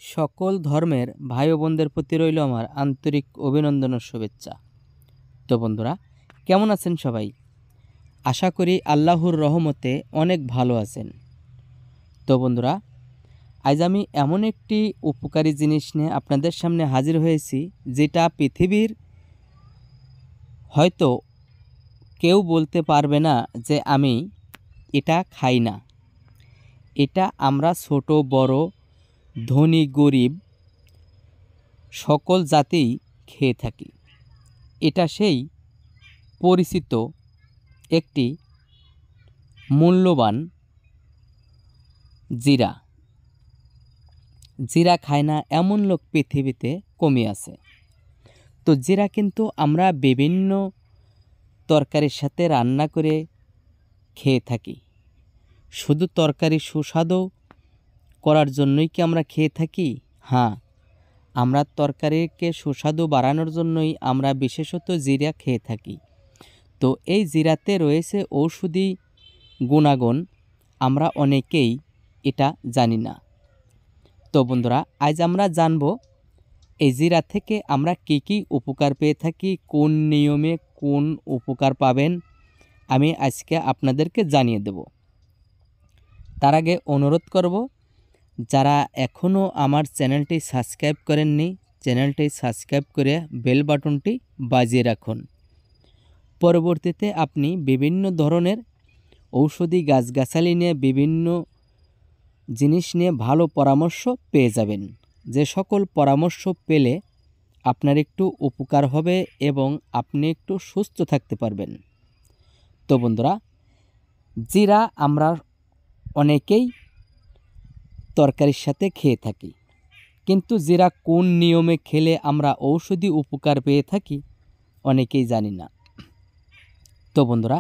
সকল ধর্মের ভাই ও বোনদের প্রতি রইল আমার আন্তরিক অভিনন্দন ও শুভেচ্ছা। তো বন্ধুরা, কেমন আছেন সবাই? আশা করি আল্লাহর রহমতে অনেক ভালো আছেন। তো বন্ধুরা, আজ আমি এমন একটি উপকারী জিনিস নিয়ে আপনাদের সামনে হাজির হয়েছি, যেটা পৃথিবীর হয়তো কেউ বলতে পারবে না যে আমি এটা খাই না। এটা আমরা ছোট বড়, ধনী গরিব সকল জাতেই খেয়ে থাকি। এটা সেই পরিচিত একটি মূল্যবান জিরা। জিরা খায় না এমন লোক পৃথিবীতে কমই আছে। তো জিরা কিন্তু আমরা বিভিন্ন তরকারির সাথে রান্না করে খেয়ে থাকি। শুধু তরকারি সুস্বাদু করার জন্যই কি আমরা খেয়ে থাকি? হ্যাঁ, আমরা তরকারিকে সুস্বাদু বাড়ানোর জন্যই আমরা বিশেষত জিরা খেয়ে থাকি। তো এই জিরাতে রয়েছে ঔষধি গুণাগুণ, আমরা অনেকেই এটা জানি না। তো বন্ধুরা, আজ আমরা জানব এই জিরা থেকে আমরা কী কী উপকার পেয়ে থাকি, কোন নিয়মে কোন উপকার পাবেন, আমি আজকে আপনাদেরকে জানিয়ে দেব। তার আগে অনুরোধ করব, যারা এখনও আমার চ্যানেলটি সাবস্ক্রাইব করেননি, চ্যানেলটি সাবস্ক্রাইব করে বেল বাটনটি বাজিয়ে রাখুন। পরবর্তীতে আপনি বিভিন্ন ধরনের ঔষধি গাছগাছালি নিয়ে বিভিন্ন জিনিস নিয়ে ভালো পরামর্শ পেয়ে যাবেন, যে সকল পরামর্শ পেলে আপনার একটু উপকার হবে এবং আপনি একটু সুস্থ থাকতে পারবেন। তো বন্ধুরা, জিরা আমরা অনেকেই তরকারির সাথে খেয়ে থাকি, কিন্তু জিরা কোন নিয়মে খেলে আমরা ঔষধি উপকার পেয়ে থাকি অনেকেই জানি না। তো বন্ধুরা,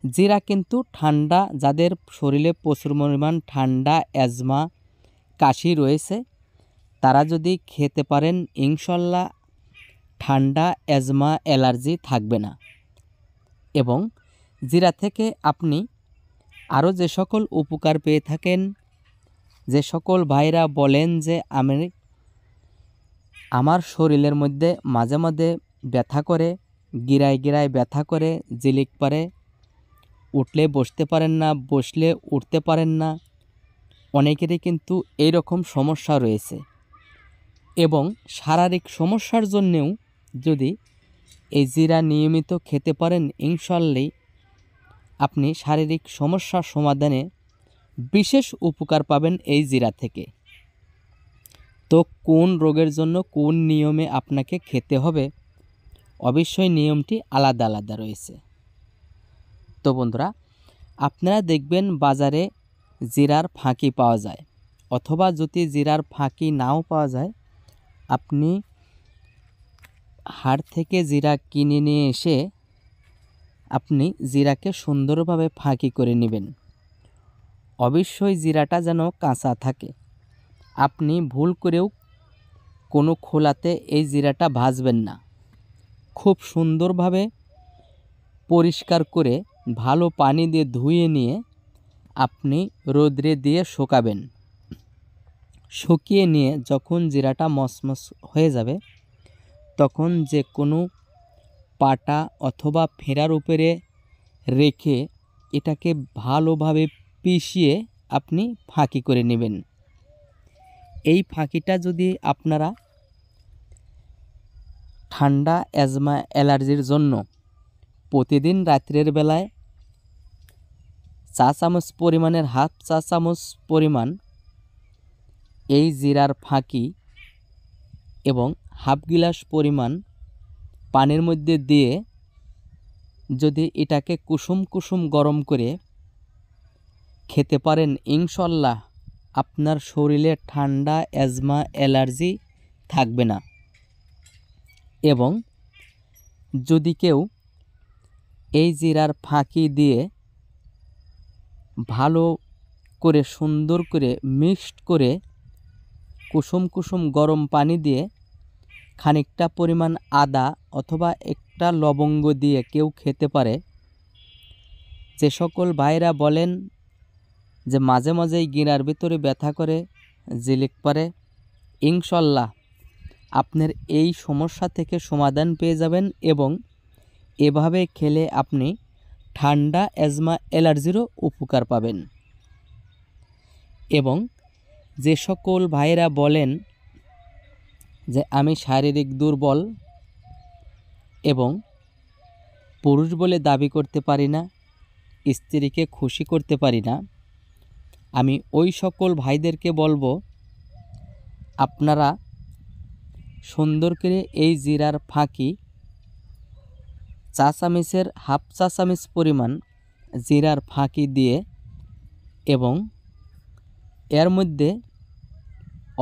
জিরা কিন্তু ঠান্ডা, যাদের শরীরে প্রচুর পরিমাণ ঠান্ডা, অ্যাজমা, কাশি রয়েছে, তারা যদি খেতে পারেন ইনশাল্লাহ ঠান্ডা, অ্যাজমা, অ্যালার্জি থাকবে না। এবং জিরা থেকে আপনি আরও যে সকল উপকার পেয়ে থাকেন, যে সকল ভাইরা বলেন যে আমার শরীরের মধ্যে মাঝে মাঝে ব্যথা করে, গিরায় গিরায় ব্যথা করে, জিলিক পারে, উঠলে বসতে পারেন না, বসলে উঠতে পারেন না, অনেকেরই কিন্তু এই রকম সমস্যা রয়েছে। এবং শারীরিক সমস্যার জন্যেও যদি এই জিরা নিয়মিত খেতে পারেন, ইনশাল্লাহ আপনি শারীরিক সমস্যার সমাধানে বিশেষ উপকার পাবেন এই জিরা থেকে। তো কোন রোগের জন্য কোন নিয়মে আপনাকে খেতে হবে, অবশ্যই নিয়মটি আলাদা আলাদা রয়েছে। তো বন্ধুরা, আপনারা দেখবেন বাজারে জিরার ফাঁকি পাওয়া যায়, অথবা যদি জিরার ফাঁকি নাও পাওয়া যায়, আপনি হাট থেকে জিরা কিনে নিয়ে এসে আপনি জিরাকে সুন্দরভাবে ফাঁকি করে নেবেন। অবশ্যই জিরাটা যেন কাঁচা থাকে। আপনি ভুল করেও কোনো খোলাতে এই জিরাটা ভাজবেন না। খুব সুন্দরভাবে পরিষ্কার করে ভালো পানি দিয়ে ধুয়ে নিয়ে আপনি রোদ্রে দিয়ে শুকাবেন। শুকিয়ে নিয়ে যখন জিরাটা মচমচ হয়ে যাবে, তখন যে কোনো পাটা অথবা ফেরার উপরে রেখে এটাকে ভালোভাবে পিষিয়ে আপনি ফাঁকি করে নেবেন। এই ফাঁকিটা যদি আপনারা ঠান্ডা, অ্যাজমা, অ্যালার্জির জন্য প্রতিদিন রাত্রের বেলায় চা চামচ পরিমাণের হাফ চা চামচ পরিমাণ এই জিরার ফাঁকি এবং হাফ গিলাস পরিমাণ পানির মধ্যে দিয়ে যদি এটাকে কুসুম কুসুম গরম করে খেতে পারেন, ইনশাল্লাহ আপনার শরীরে ঠান্ডা, অ্যাজমা, অ্যালার্জি থাকবে না। এবং যদি কেউ এই জিরার ফাঁকি দিয়ে ভালো করে সুন্দর করে মিক্সড করে কুসুম কুসুম গরম পানি দিয়ে খানিকটা পরিমাণ আদা অথবা একটা লবঙ্গ দিয়ে কেউ খেতে পারে, যে সকল ভাইরা বলেন যে মাঝে মাঝেই গিরার ভিতরে ব্যথা করে, জিলিক পারে, ইনশাল্লাহ আপনার এই সমস্যা থেকে সমাধান পেয়ে যাবেন এবং এভাবে খেলে আপনি ঠান্ডা অ্যাজমা অ্যালার্জিরও উপকার পাবেন। এবং যে সকল ভাইয়েরা বলেন যে আমি শারীরিক দুর্বল এবং পুরুষ বলে দাবি করতে পারি না, স্ত্রীকে খুশি করতে পারি না, আমি ওই সকল ভাইদেরকে বলবো আপনারা সুন্দর করে এই জিরার ফাঁকি চা চামচের হাফ চা চামচ পরিমাণ জিরার ফাঁকি দিয়ে এবং এর মধ্যে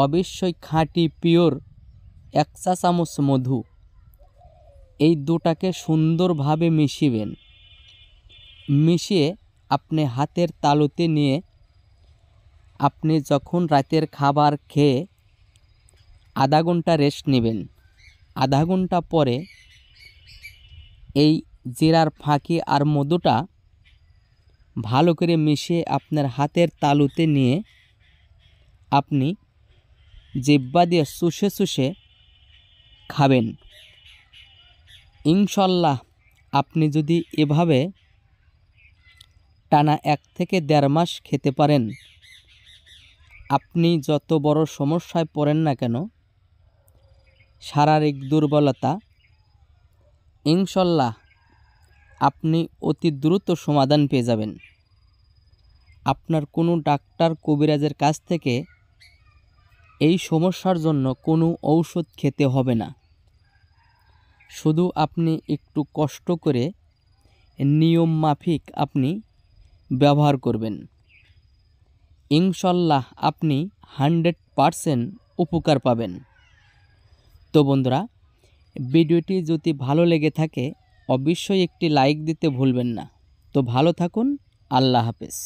অবশ্যই খাঁটি পিওর 1 চা চামচ মধু, এই দুটাকে সুন্দরভাবে মিশিবেন। মিশিয়ে আপনি হাতের তালুতে নিয়ে আপনি যখন রাতের খাবার খেয়ে আধা ঘন্টা রেস্ট নেবেন, আধা ঘন্টা পরে এই জিরার ফাঁকি আর মধুটা ভালো করে মিশিয়ে আপনার হাতের তালুতে নিয়ে আপনি জিহ্বা দিয়ে চুষে চুষে খাবেন। ইনশাল্লাহ আপনি যদি এভাবে টানা 1 থেকে 1.5 মাস খেতে পারেন, আপনি যত বড় সমস্যায় পড়েন না কেন, শারীরিক দুর্বলতা, ইনশাল্লাহ আপনি অতি দ্রুত সমাধান পেয়ে যাবেন। আপনার কোনো ডাক্তার কবিরাজের কাছ থেকে এই সমস্যার জন্য কোনো ঔষধ খেতে হবে না। শুধু আপনি একটু কষ্ট করে নিয়ম মাফিক আপনি ব্যবহার করবেন। ইনশাল্লাহ আপনি 100% উপকার পাবেন। তো বন্ধুরা, ভিডিওটি যদি ভালো লেগে থাকে অবশ্যই একটি লাইক দিতে ভুলবেন না। তো ভালো থাকুন, আল্লাহ হাফেজ।